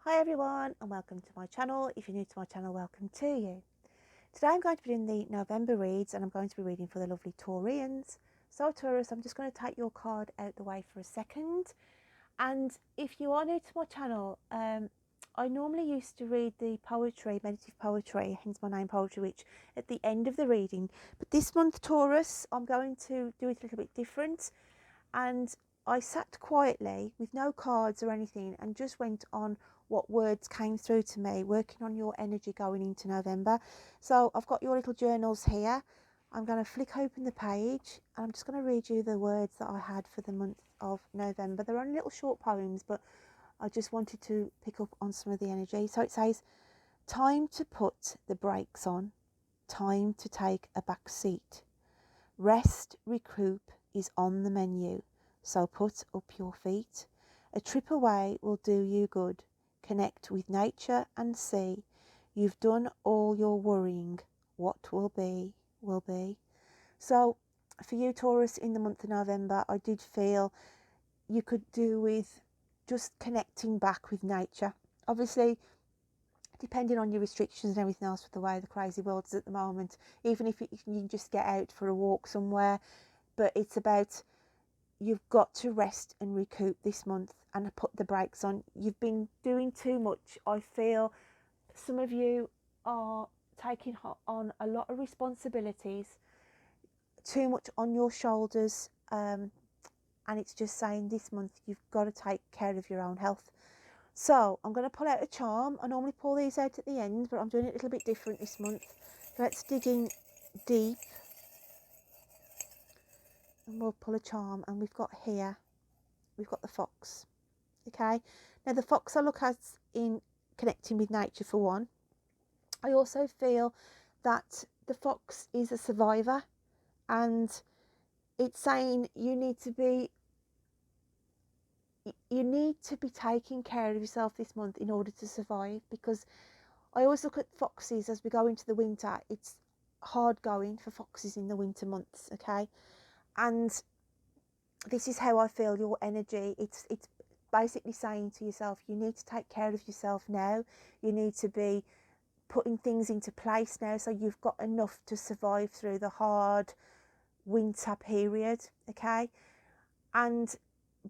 Hi everyone and welcome to my channel. If you're new to my channel, welcome to you. Today I'm going to be doing the November reads and I'm going to be reading for the lovely Taurians. So Taurus, I'm just going to take your card out the way for a second. And if you are new to my channel, I normally used to read the poetry, meditative poetry, hence my name poetrywitch, at the end of the reading. But this month, Taurus, I'm going to do it a little bit different. And I sat quietly with no cards or anything and just went on what words came through to me, working on your energy going into November. So I've got your little journals here. I'm going to flick open the page and I'm just going to read you the words that I had for the month of November. They're only little short poems, but I just wanted to pick up on some of the energy. So it says, time to put the brakes on, time to take a back seat. Rest, recoup is on the menu, so put up your feet. A trip away will do you good. Connect with nature and see. You've done all your worrying. What will be, will be. So for you, Taurus, in the month of November, I did feel you could do with just connecting back with nature. Obviously, depending on your restrictions and everything else with the way the crazy world is at the moment, even if you can just get out for a walk somewhere, but it's about you've got to rest and recoup this month and put the brakes on. You've been doing too much. I feel some of you are taking on a lot of responsibilities, too much on your shoulders, and it's just saying this month you've got to take care of your own health. So I'm going to pull out a charm. I normally pull these out at the end, but I'm doing it a little bit different this month. Let's dig in deep and we'll pull a charm. And we've got here, we've got the fox. Okay, now the fox I look at in connecting with nature for one. I also feel that the fox is a survivor and it's saying you need to be taking care of yourself this month in order to survive, because I always look at foxes as we go into the winter. It's hard going for foxes in the winter months, okay? And this is how I feel your energy. It's basically saying to yourself, you need to take care of yourself now. You need to be putting things into place now so you've got enough to survive through the hard winter period, okay? And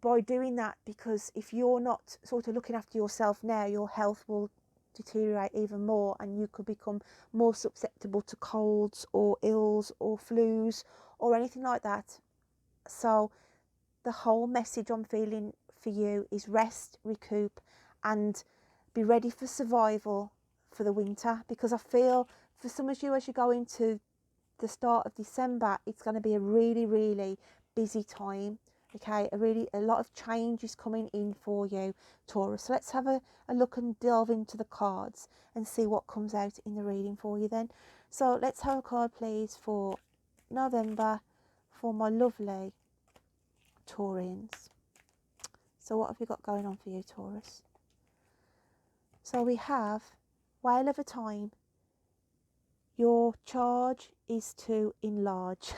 by doing that, because if you're not sort of looking after yourself now, your health will deteriorate even more and you could become more susceptible to colds or ills or flus or anything like that. So the whole message I'm feeling for you is rest, recoup and be ready for survival for the winter, because I feel for some of you as you go into the start of December, it's going to be a really busy time. Okay, a lot of change is coming in for you, Taurus. So let's have a look and delve into the cards and see what comes out in the reading for you then. So let's have a card please for November for my lovely Taurians. So what have we got going on for you, Taurus? So we have Whale of a Time. Your charge is to enlarge.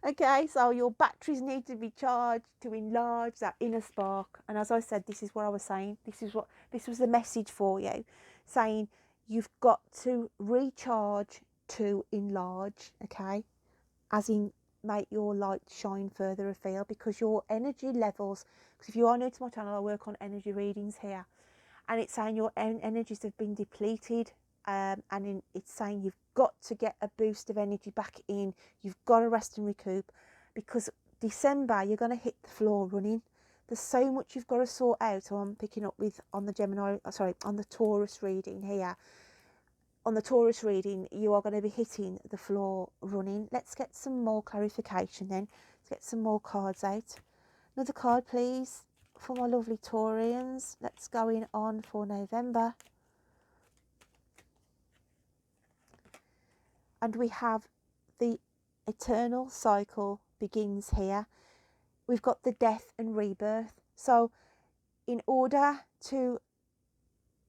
Okay, so your batteries need to be charged to enlarge that inner spark. And as I said, this is what I was saying. This was the message for you, saying you've got to recharge to enlarge, okay? As in make your light shine further afield, because your energy levels, because if you are new to my channel, I work on energy readings here, and it's saying your energies have been depleted, it's saying you've got to get a boost of energy back in. You've got to rest and recoup, because December you're going to hit the floor running. There's so much you've got to sort out. So I'm picking up with on the Taurus reading here. On the Taurus reading, you are going to be hitting the floor running. Let's get some more clarification then. Let's get some more cards out. Another card please for my lovely Taurians. Let's go in on for November. And we have the eternal cycle begins here. We've got the death and rebirth. So in order to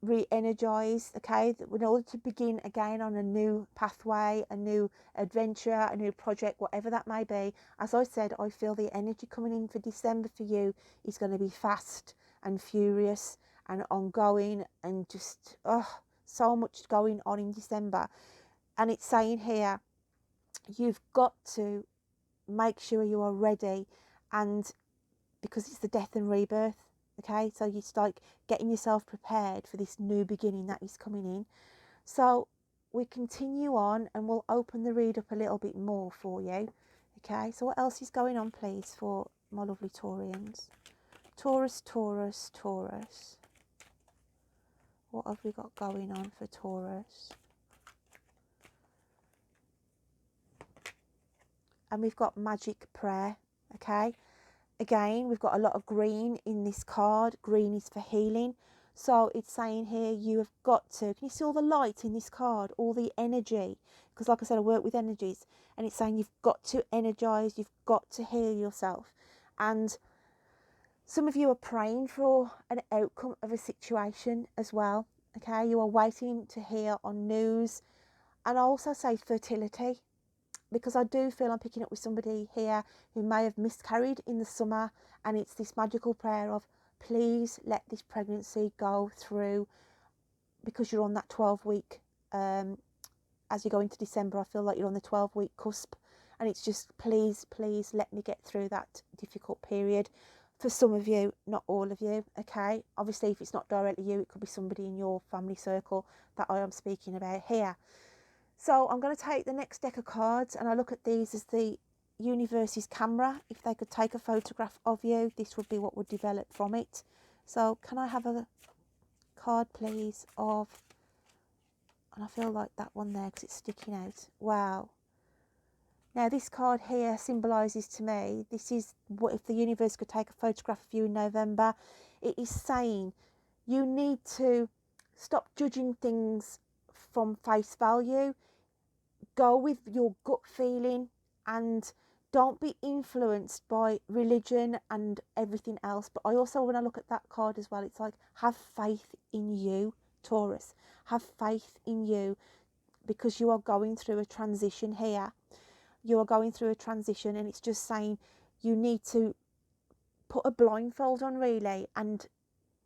re-energize, okay, in order to begin again on a new pathway, a new adventure, a new project, whatever that may be, as I said, I feel the energy coming in for December for you is going to be fast and furious and ongoing, and just so much going on in December. And it's saying here, you've got to make sure you are ready, and because it's the death and rebirth, okay, so it's like getting yourself prepared for this new beginning that is coming in. So we continue on, and we'll open the read up a little bit more for you. Okay, so what else is going on, please, for my lovely Taurians? Taurus, Taurus, Taurus. What have we got going on for Taurus? And we've got magic prayer, okay? Again, we've got a lot of green in this card. Green is for healing. So it's saying here, you have got to, can you see all the light in this card, all the energy? Because like I said, I work with energies, and it's saying you've got to energize, you've got to heal yourself. And some of you are praying for an outcome of a situation as well, okay? You are waiting to hear on news. And I also say fertility, because I do feel I'm picking up with somebody here who may have miscarried in the summer, and it's this magical prayer of, please let this pregnancy go through, because you're on that 12-week, as you go into December, I feel like you're on the 12-week cusp, and it's just, please, please let me get through that difficult period. For some of you, not all of you, okay? Obviously, if it's not directly you, it could be somebody in your family circle that I am speaking about here. So I'm going to take the next deck of cards, and I look at these as the universe's camera. If they could take a photograph of you, this would be what would develop from it. So can I have a card, please, of, and I feel like that one there because it's sticking out. Wow. Now this card here symbolises to me, this is what if the universe could take a photograph of you in November. It is saying you need to stop judging things from face value. Go with your gut feeling, and don't be influenced by religion and everything else. But I also, when I look at that card as well, it's like, have faith in you, Taurus. Have faith in you, because you are going through a transition here. You are going through a transition, and it's just saying you need to put a blindfold on, really, and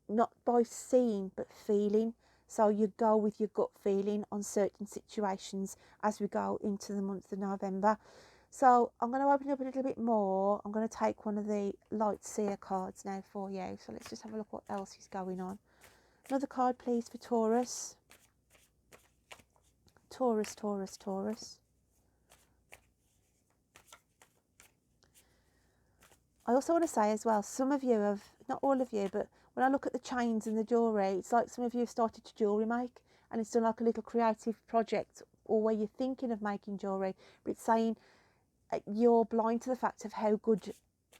not by seeing but feeling. So you go with your gut feeling on certain situations as we go into the month of November. So I'm going to open up a little bit more. I'm going to take one of the light seer cards now for you. So let's just have a look what else is going on. Another card, please, for Taurus. Taurus, Taurus, Taurus. I also want to say as well, some of you have, not all of you, but when I look at the chains and the jewellery, it's like some of you have started to jewellery make, and it's done like a little creative project, or where you're thinking of making jewellery, but it's saying you're blind to the fact of how good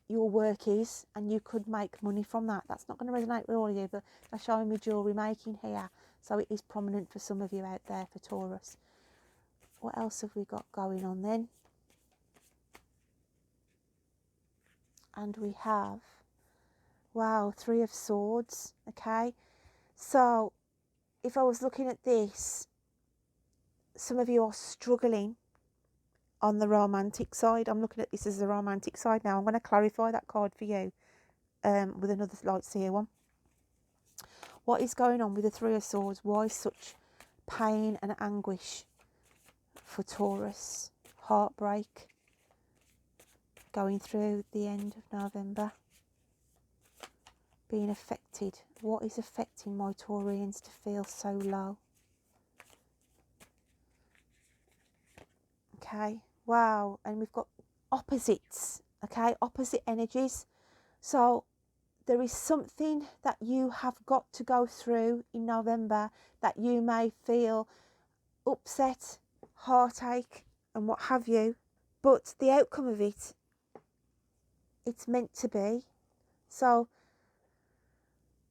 your work is, and you could make money from that. That's not going to resonate with all of you, but they're showing me jewellery making here, so it is prominent for some of you out there for Taurus. What else have we got going on then? And we have, wow, Three of Swords, okay? So if I was looking at this, some of you are struggling on the romantic side. I'm looking at this as the romantic side now. I'm going to clarify that card for you with another light seer one. What is going on with the Three of Swords? Why such pain and anguish for Taurus? Heartbreak going through the end of November. Being affected. What is affecting my Taurians to feel so low? Okay, wow, and we've got opposites, okay, opposite energies. So there is something that you have got to go through in November that you may feel upset, heartache, and what have you, but the outcome of it, it's meant to be. So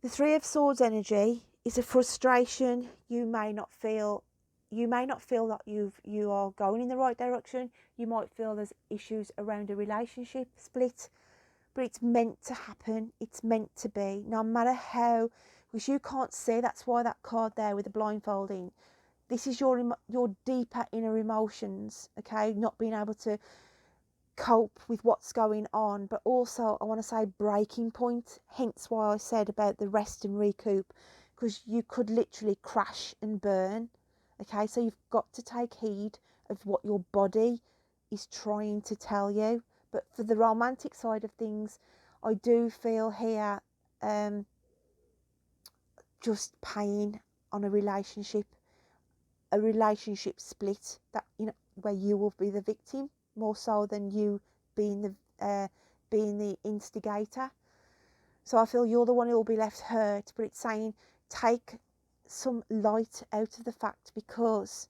the Three of Swords energy is a frustration. You may not feel that you are going in the right direction. You might feel there's issues around a relationship split, but it's meant to happen. It's meant to be, no matter how, because you can't see. That's why that card there with the blindfolding. This is your deeper inner emotions, okay? Not being able to cope with what's going on, but also I want to say breaking point, hence why I said about the rest and recoup, because you could literally crash and burn. Okay, so you've got to take heed of what your body is trying to tell you. But for the romantic side of things, I do feel here just pain on a relationship split, that, you know, where you will be the victim more so than you being the instigator. So I feel you're the one who will be left hurt, but it's saying take some light out of the fact, because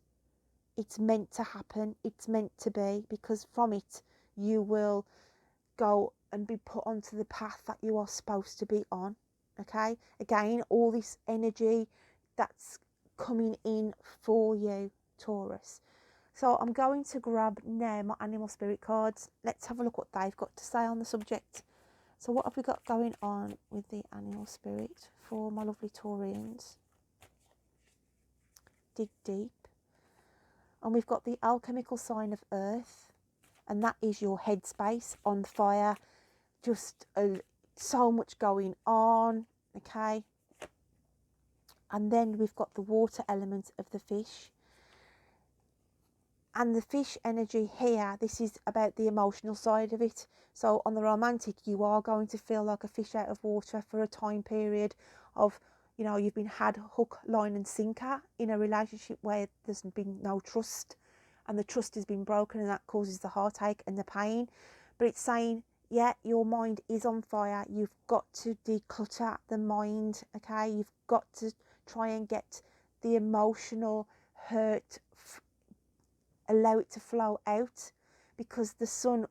it's meant to happen, it's meant to be, because from it you will go and be put onto the path that you are supposed to be on. Okay, again, all this energy that's coming in for you, Taurus. So I'm going to grab now my animal spirit cards. Let's have a look what they've got to say on the subject. So what have we got going on with the animal spirit for my lovely Taurians? Dig deep. And we've got the alchemical sign of earth, and that is your headspace on fire, just so much going on. Okay, and then we've got the water element of the fish, and the fish energy here, this is about the emotional side of it. So on the romantic, you are going to feel like a fish out of water for a time period of, you know, you've been had hook, line and sinker in a relationship where there's been no trust, and the trust has been broken, and that causes the heartache and the pain. But it's saying, yeah, your mind is on fire. You've got to declutter the mind, okay? You've got to try and get the emotional hurt, allow it to flow out, because the sun,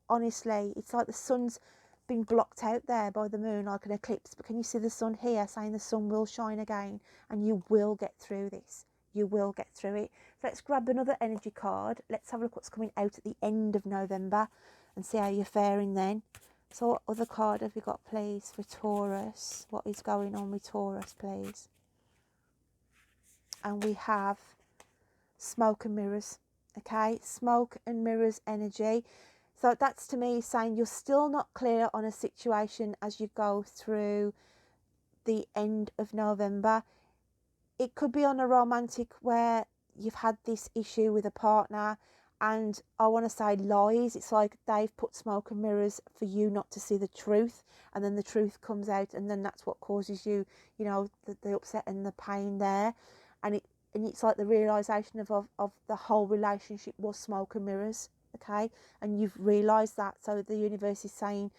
honestly, it's like the sun's been blocked out there by the moon, like an eclipse. But can you see the sun here, saying the sun will shine again, and you will get through this. You will get through it. So let's grab another energy card. Let's have a look what's coming out at the end of November and see how you're faring then. So what other card have we got, please, for Taurus? What is going on with Taurus, please? And we have smoke and mirrors. Okay, smoke and mirrors energy. So that's to me saying you're still not clear on a situation as you go through the end of November. It could be on a romantic where you've had this issue with a partner, and I want to say lies. It's like they've put smoke and mirrors for you not to see the truth, and then the truth comes out, and then that's what causes you, you know, the upset and the pain there. And it's like the realisation of the whole relationship was smoke and mirrors, okay? And you've realised that, so the universe is saying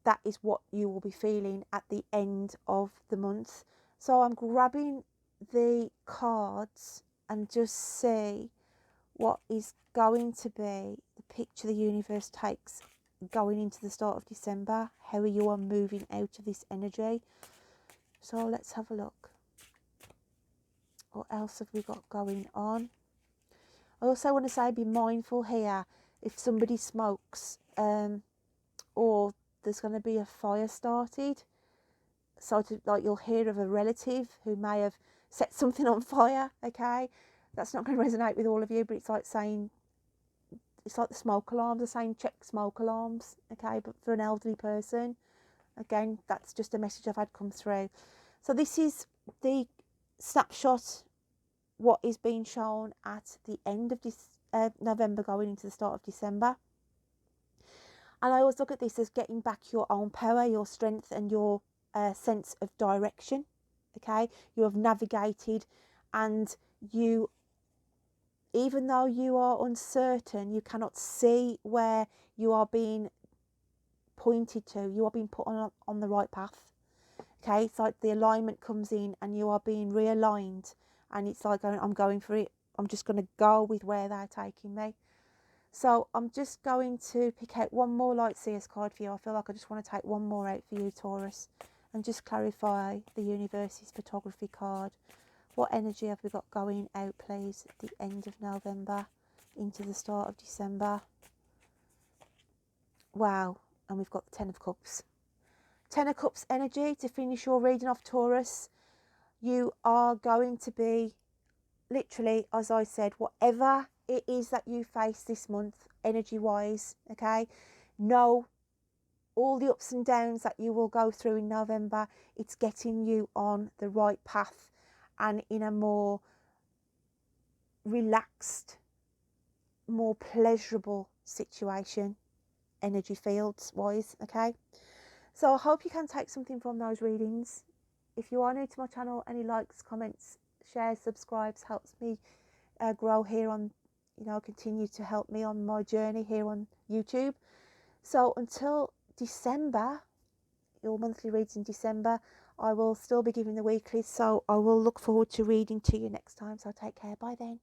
that is what you will be feeling at the end of the month. So I'm grabbing the cards and just see what is going to be the picture the universe takes going into the start of December, how you are moving out of this energy. So let's have a look. What else have we got going on? I also want to say be mindful here if somebody smokes or there's going to be a fire started. So like you'll hear of a relative who may have set something on fire, okay? That's not going to resonate with all of you, but it's like saying, it's like the smoke alarms, the same check smoke alarms, okay? But for an elderly person, again, that's just a message I've had come through. So this is the snapshot, what is being shown at the end of this November going into the start of December. And I always look at this as getting back your own power, your strength and your sense of direction, okay? You have navigated, and you, even though you are uncertain, you cannot see where you are being pointed to, you are being put on the right path, okay? It's like the alignment comes in and you are being realigned, and it's like I'm going for it. I'm just going to go with where they're taking me. So I'm just going to pick out one more light seers card for you. I feel like I just want to take one more out for you, Taurus, and just clarify the universe's photography card. What energy have we got going out, please, at the end of November into the start of December? Wow, and we've got the Ten of Cups. Ten of Cups energy to finish your reading off, Taurus. You are going to be, literally, as I said, whatever it is that you face this month, energy wise. Okay, know all the ups and downs that you will go through in November. It's getting you on the right path and in a more relaxed, more pleasurable situation, energy fields wise. Okay, so I hope you can take something from those readings. If you are new to my channel, any likes, comments, shares, subscribes helps me grow here on, continue to help me on my journey here on YouTube. So until December, your monthly reads in December, I will still be giving the weeklies, so I will look forward to reading to you next time. So take care. Bye then.